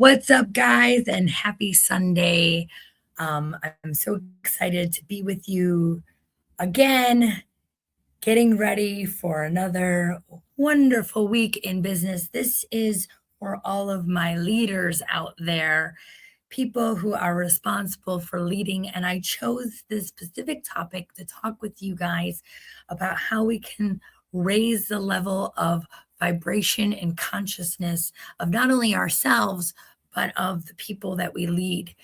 What's up, guys, and happy Sunday. I'm so excited to be with you again, getting ready for another wonderful week in business. This is for all of my leaders out there, people who are responsible for leading. And I chose this specific topic to talk with you guys about how we can raise the level of vibration and consciousness of not only ourselves, but of the people that we lead.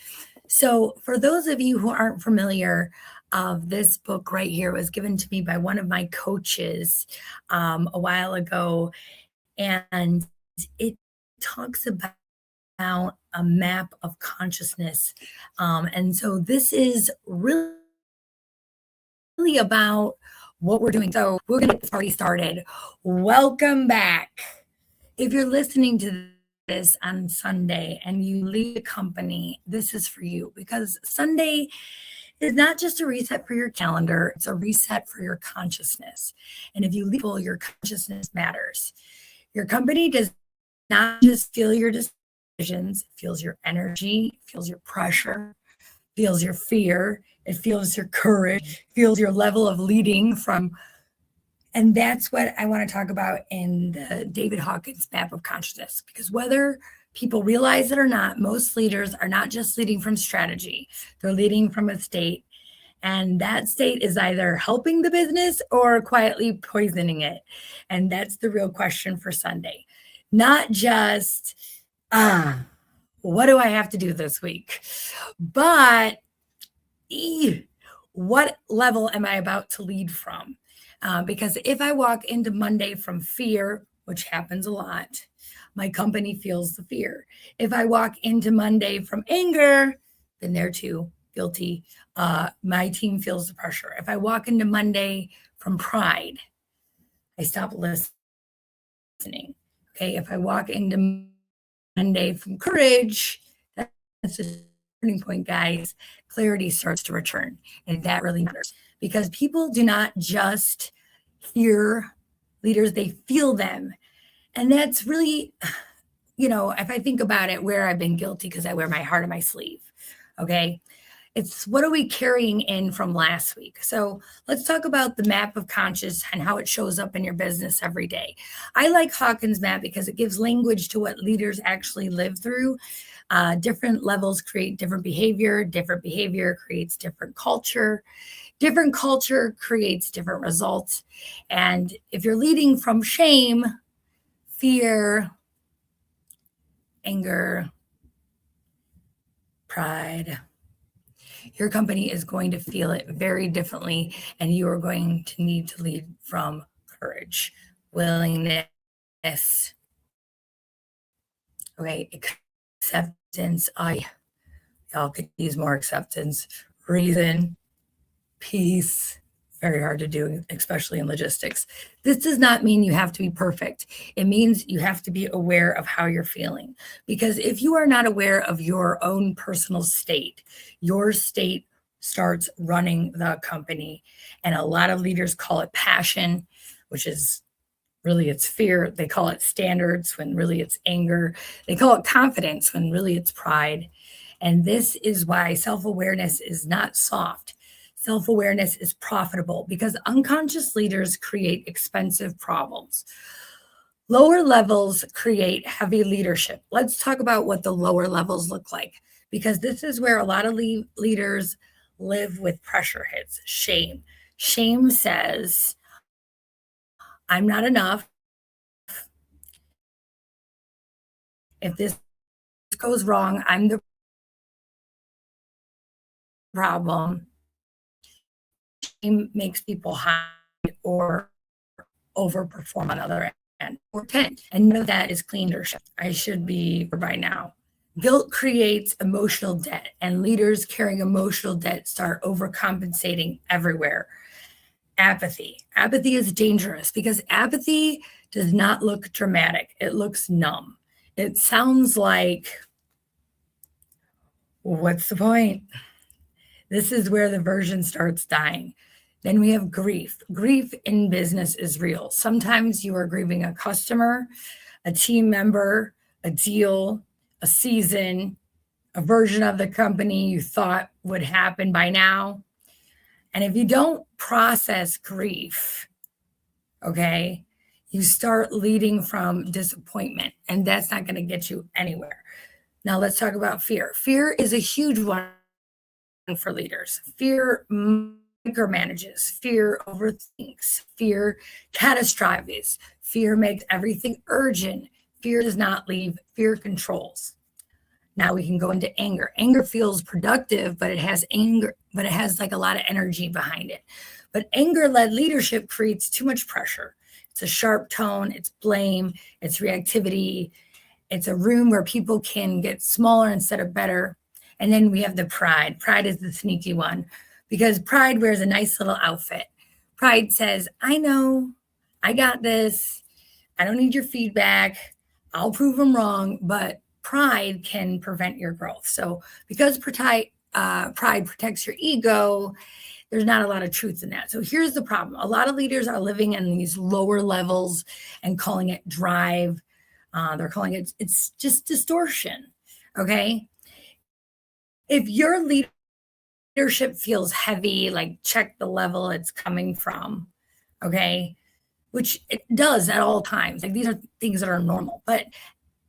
So, for those of you who aren't familiar, this book right here was given to me by one of my coaches a while ago, and it talks about a map of consciousness. And so, this is really about what we're doing. So, we're going to get this party started. Welcome back. If you're listening to this on Sunday and you leave a company, this is for you, because Sunday is not just a reset for your calendar, it's a reset for your consciousness. And if you leave, your consciousness matters. Your company does not just feel your decisions, it feels your energy, it feels your pressure, it feels your fear, it feels your courage, it feels your level of leading from. And that's what I want to talk about in the David Hawkins map of consciousness, because whether people realize it or not, most leaders are not just leading from strategy, they're leading from a state. And that state is either helping the business or quietly poisoning it. And that's the real question for Sunday. Not just, what do I have to do this week? But what level am I about to lead from? Because if I walk into Monday from fear, which happens a lot, my company feels the fear. If I walk into Monday from anger, then they're too guilty. My team feels the pressure. If I walk into Monday from pride, I stop listening. Okay. If I walk into Monday from courage, that's a turning point, guys. Clarity starts to return. And that really matters, because people do not just hear leaders, they feel them. And that's really, if I think about it, where I've been guilty, because I wear my heart on my sleeve. Okay. It's what are we carrying in from last week? So let's talk about the map of conscious and how it shows up in your business every day. I like Hawkins' map because it gives language to what leaders actually live through. Different levels create different behavior creates different culture. Different culture creates different results. And if you're leading from shame, fear, anger, pride, your company is going to feel it very differently, and you are going to need to lead from courage, willingness, okay, acceptance. Y'all could use more acceptance, reason, peace. Very hard to do, especially in logistics. This does not mean you have to be perfect. It means you have to be aware of how you're feeling. Because if you are not aware of your own personal state, your state starts running the company. And a lot of leaders call it passion, which is really it's fear. They call it standards when really it's anger. They call it confidence when really it's pride. And this is why self-awareness is not soft. Self-awareness is profitable, because unconscious leaders create expensive problems. Lower levels create heavy leadership. Let's talk about what the lower levels look like, because this is where a lot of leaders live with pressure hits. Shame. Shame says, I'm not enough. If this goes wrong, I'm the problem. Shame makes people hide or overperform on the other end or tend. And none of that is clean leadership. I should be by now. Guilt creates emotional debt, and leaders carrying emotional debt start overcompensating everywhere. Apathy. Apathy is dangerous because apathy does not look dramatic. It looks numb. It sounds like, what's the point? This is where the version starts dying. Then we have grief. Grief in business is real. Sometimes you are grieving a customer, a team member, a deal, a season, a version of the company you thought would happen by now. And if you don't process grief, okay, you start leading from disappointment, and that's not going to get you anywhere. Now, let's talk about fear. Fear is a huge one for leaders. Fear micromanages, fear overthinks, fear catastrophizes, fear makes everything urgent, fear does not leave, fear controls. Now we can go into anger. Anger feels productive, but it has like a lot of energy behind it. But anger-led leadership creates too much pressure. It's a sharp tone, it's blame, it's reactivity, it's a room where people can get smaller instead of better. And then we have the pride. Pride is the sneaky one because pride wears a nice little outfit. Pride says, I know, I got this. I don't need your feedback. I'll prove them wrong, but pride can prevent your growth. So because pride protects your ego, there's not a lot of truth in that. So here's the problem. A lot of leaders are living in these lower levels and calling it drive. They're calling it's just distortion, okay? If your leadership feels heavy, like check the level it's coming from, okay? Which it does at all times. Like these are things that are normal. But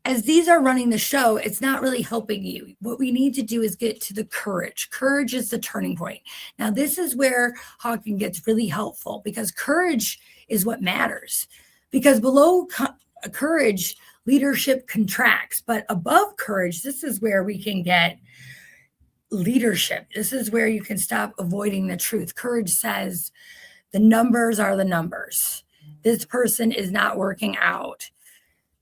as these are running the show, it's not really helping you. What we need to do is get to the courage. Courage is the turning point. Now, this is where Hawken gets really helpful because courage is what matters. Because below courage, leadership contracts. But above courage, this is where we can get leadership. This is where you can stop avoiding the truth. Courage says the numbers are the numbers. This person is not working out.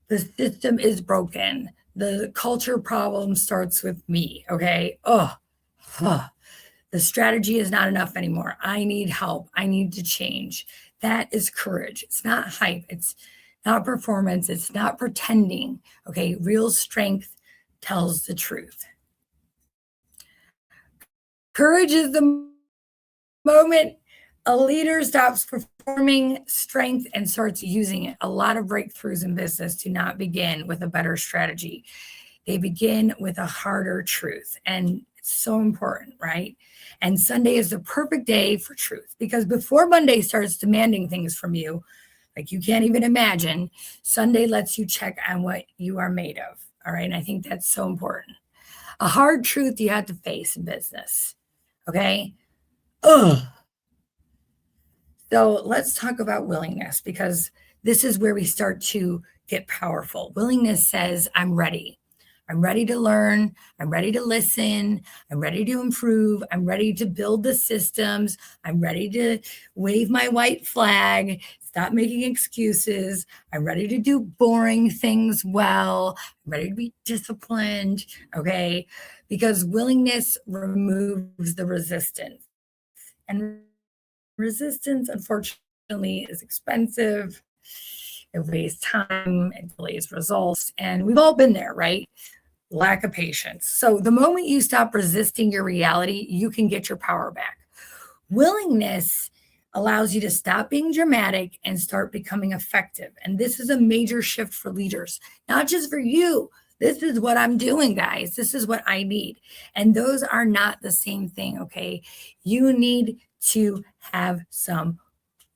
The system is broken. The culture problem starts with me, okay? The strategy is not enough anymore. I need help. I need to change. That is courage. It's not hype. It's not performance. It's not pretending, okay? Real strength tells the truth. Courage is the moment a leader stops performing strength and starts using it. A lot of breakthroughs in business do not begin with a better strategy. They begin with a harder truth. And it's so important, right? And Sunday is the perfect day for truth because before Monday starts demanding things from you, like you can't even imagine, Sunday lets you check on what you are made of. All right. And I think that's so important. A hard truth you have to face in business. Okay. So let's talk about willingness because this is where we start to get powerful. Willingness says, I'm ready. I'm ready to learn. I'm ready to listen. I'm ready to improve. I'm ready to build the systems. I'm ready to wave my white flag, stop making excuses. I'm ready to do boring things well. I'm ready to be disciplined, okay? Because willingness removes the resistance. And resistance, unfortunately, is expensive. It wastes time, it delays results, and we've all been there, right? Lack of patience. So the moment you stop resisting your reality, you can get your power back. Willingness allows you to stop being dramatic and start becoming effective. And this is a major shift for leaders, not just for you. This is what I'm doing, guys. This is what I need. And those are not the same thing, okay? You need to have some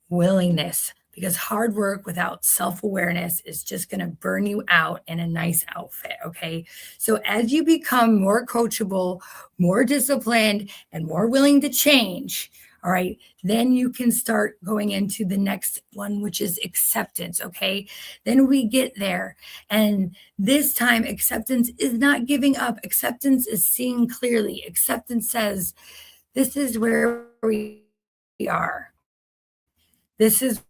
willingness because hard work without self-awareness is just going to burn you out in a nice outfit, okay? So as you become more coachable, more disciplined, and more willing to change, all right, then you can start going into the next one, which is acceptance, okay? Then we get there. And this time, acceptance is not giving up. Acceptance is seeing clearly. Acceptance says, this is where we are. This is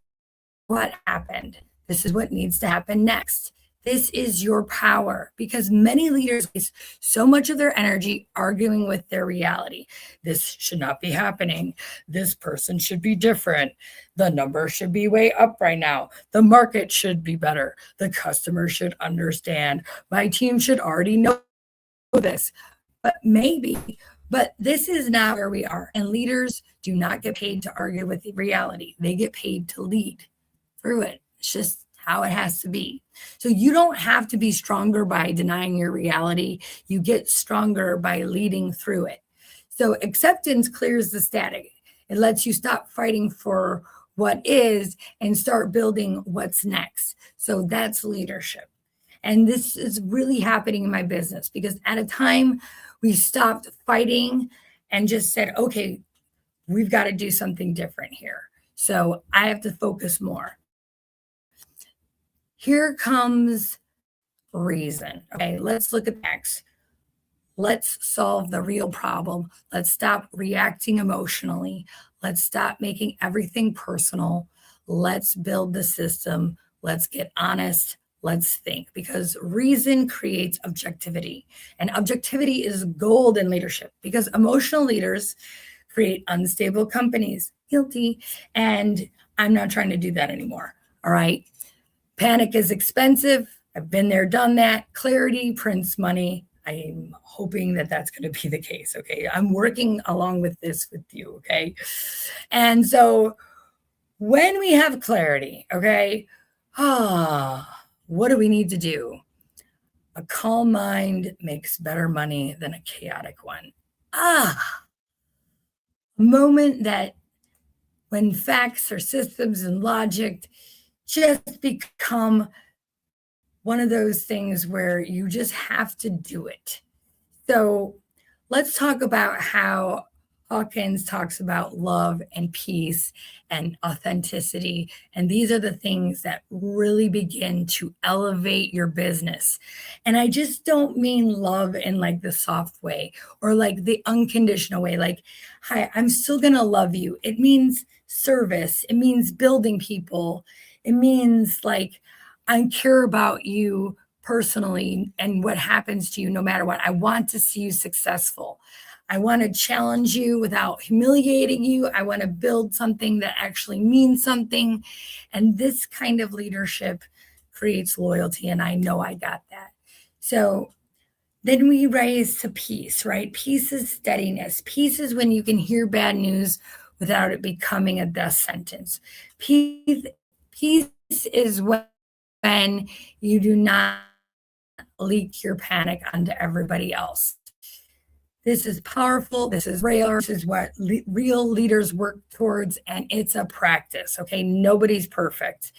what happened. This is what needs to happen next. This is your power because many leaders waste so much of their energy arguing with their reality. This should not be happening. This person should be different. The number should be way up right now. The market should be better. The customer should understand. My team should already know this. But this is not where we are. And leaders do not get paid to argue with reality. They get paid to lead through it. It's just how it has to be. So you don't have to be stronger by denying your reality. You get stronger by leading through it. So acceptance clears the static. It lets you stop fighting for what is and start building what's next. So that's leadership. And this is really happening in my business because at a time we stopped fighting and just said, okay, we've got to do something different here. So I have to focus more. Here comes reason. Okay, let's look at X. Let's solve the real problem. Let's stop reacting emotionally. Let's stop making everything personal. Let's build the system. Let's get honest. Let's think, because reason creates objectivity. And objectivity is gold in leadership because emotional leaders create unstable companies. Guilty. And I'm not trying to do that anymore. All right. Panic is expensive. I've been there, done that. Clarity prints money. I'm hoping that that's going to be the case. Okay. I'm working along with this with you. Okay. And so when we have clarity, okay, what do we need to do? A calm mind makes better money than a chaotic one. A moment that when facts or systems and logic just become one of those things where you just have to do it. So let's talk about how Hawkins talks about love and peace and authenticity. And these are the things that really begin to elevate your business. And I just don't mean love in like the soft way or like the unconditional way. Like, hi, I'm still going to love you. It means service. It means building people. It means like, I care about you personally and what happens to you no matter what. I want to see you successful. I want to challenge you without humiliating you. I want to build something that actually means something. And this kind of leadership creates loyalty. And I know I got that. So then we raise to peace, right? Peace is steadiness. Peace is when you can hear bad news without it becoming a death sentence. Peace is when you do not leak your panic onto everybody else. This is powerful. This is real. This is what real leaders work towards, and it's a practice, okay? Nobody's perfect.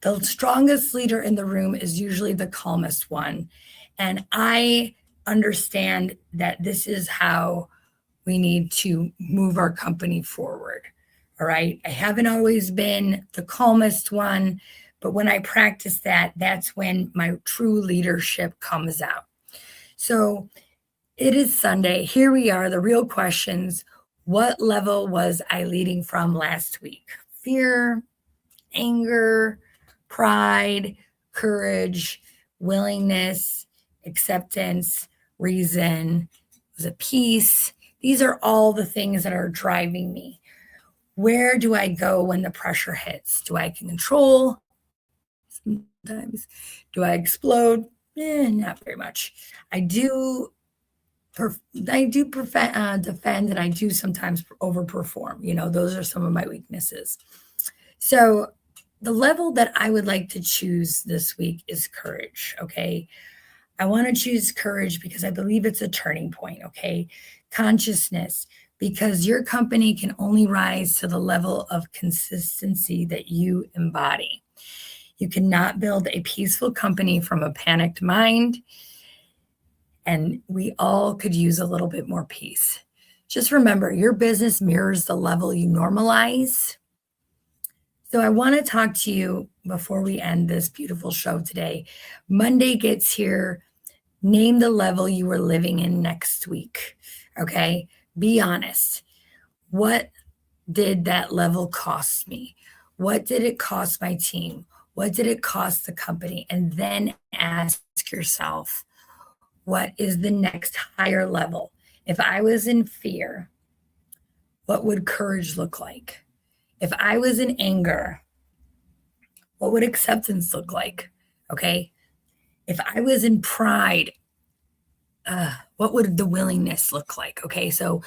The strongest leader in the room is usually the calmest one. And I understand that this is how we need to move our company forward, all right? I haven't always been the calmest one, but when I practice that, that's when my true leadership comes out. So it is Sunday. Here we are, the real questions. What level was I leading from last week? Fear, anger, pride, courage, willingness, acceptance, reason, was it peace? These are all the things that are driving me. Where do I go when the pressure hits? Do I control? Sometimes. Do I explode? Not very much. I do defend, and I do sometimes overperform. You know, those are some of my weaknesses. So the level that I would like to choose this week is courage. Okay. I want to choose courage because I believe it's a turning point. Okay. Consciousness, because your company can only rise to the level of consistency that you embody. You cannot build a peaceful company from a panicked mind. And we all could use a little bit more peace. Just remember, your business mirrors the level you normalize. So I want to talk to you before we end this beautiful show today. Monday gets here. Name the level you are living in next week. Okay? Be honest. What did that level cost me? What did it cost my team? What did it cost the company? And then ask yourself, what is the next higher level? If I was in fear, what would courage look like? If I was in anger, what would acceptance look like? Okay. If I was in pride, what would the willingness look like? Okay. So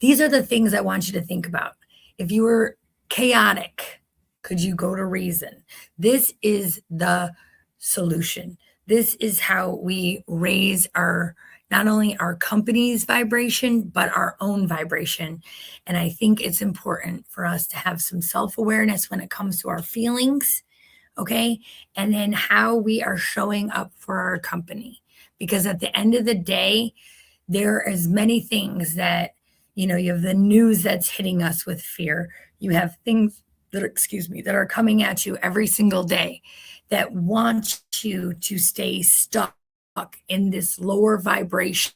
these are the things I want you to think about. If you were chaotic, Could you go to reason? This is the solution. This is how we raise our not only our company's vibration, but our own vibration. And I think it's important for us to have some self awareness when it comes to our feelings, okay? And then how we are showing up for our company. Because at the end of the day, there are as many things that, you have the news that's hitting us with fear. You have things that are, excuse me, that are coming at you every single day that want you to stay stuck in this lower vibration,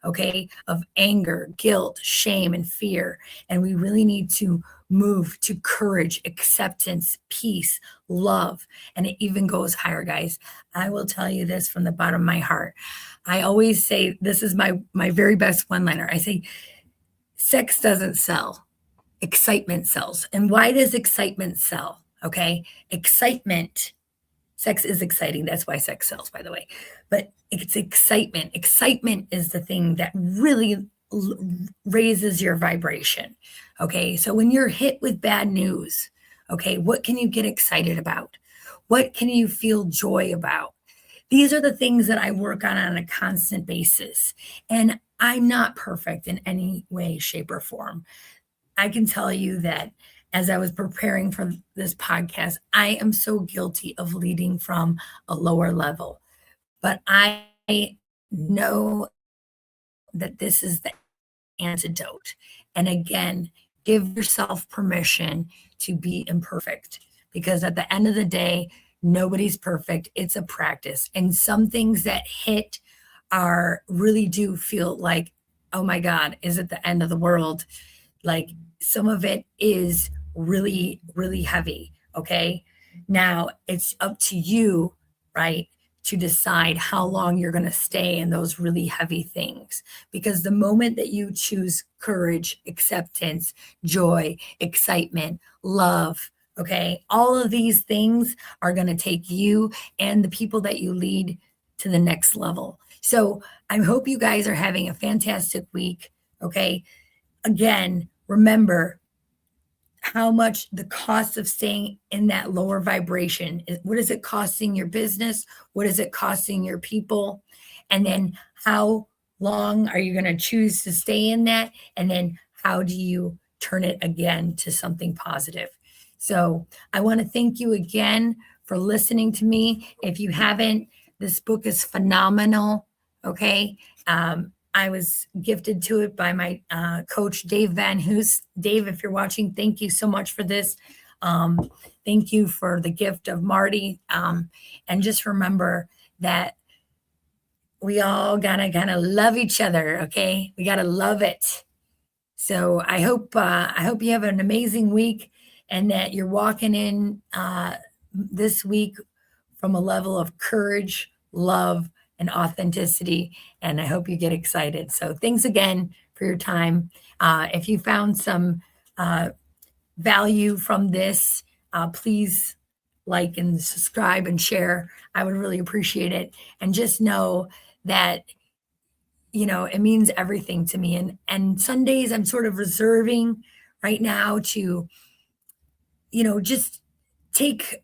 okay, of anger, guilt, shame, and fear. And we really need to move to courage, acceptance, peace, love. And it even goes higher, guys. I will tell you this from the bottom of my heart. I always say, this is my very best one-liner. I say, sex doesn't sell. Excitement sells. And why does excitement sell? Okay. Sex is exciting. That's why sex sells, by the way. But it's excitement. Excitement is the thing that really raises your vibration. Okay. So when you're hit with bad news, okay, what can you get excited about? What can you feel joy about? These are the things that I work on a constant basis. And I'm not perfect in any way, shape, or form. I can tell you that as I was preparing for this podcast, I am so guilty of leading from a lower level. But I know that this is the antidote. And again, give yourself permission to be imperfect, because at the end of the day, nobody's perfect. It's a practice. And some things that hit really do feel like, oh my God, is it the end of the world? Like, some of it is really, really heavy. Okay. Now it's up to you, right, to decide how long you're going to stay in those really heavy things. Because the moment that you choose courage, acceptance, joy, excitement, love, okay, all of these things are going to take you and the people that you lead to the next level. So I hope you guys are having a fantastic week. Okay. Again, remember how much the cost of staying in that lower vibration is. What is it costing your business? What is it costing your people? And then how long are you going to choose to stay in that? And then how do you turn it again to something positive? So I want to thank you again for listening to me. If you haven't, this book is phenomenal. Okay. I was gifted to it by my coach, Dave Van Hoos. Dave, if you're watching, thank you so much for this. Thank you for the gift of Marty. And just remember that we all gotta kind of love each other. Okay, we gotta love it. So I hope you have an amazing week, and that you're walking in this week from a level of courage, love, and authenticity. And I hope you get excited. So thanks again for your time. If you found some value from this, please like and subscribe and share. I would really appreciate it. And just know that, it means everything to me. And Sundays I'm sort of reserving right now to, just take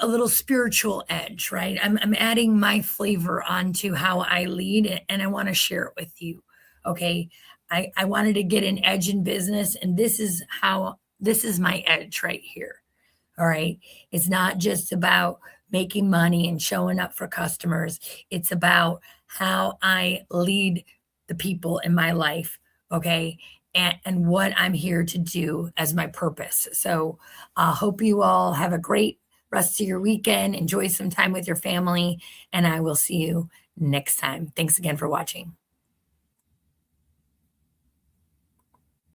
a little spiritual edge, right? I'm adding my flavor onto how I lead, and I want to share it with you. Okay. I wanted to get an edge in business, and this is my edge right here. All right. It's not just about making money and showing up for customers. It's about how I lead the people in my life. Okay. And what I'm here to do as my purpose. So I hope you all have a great rest of your weekend. Enjoy some time with your family, and I will see you next time. Thanks again for watching.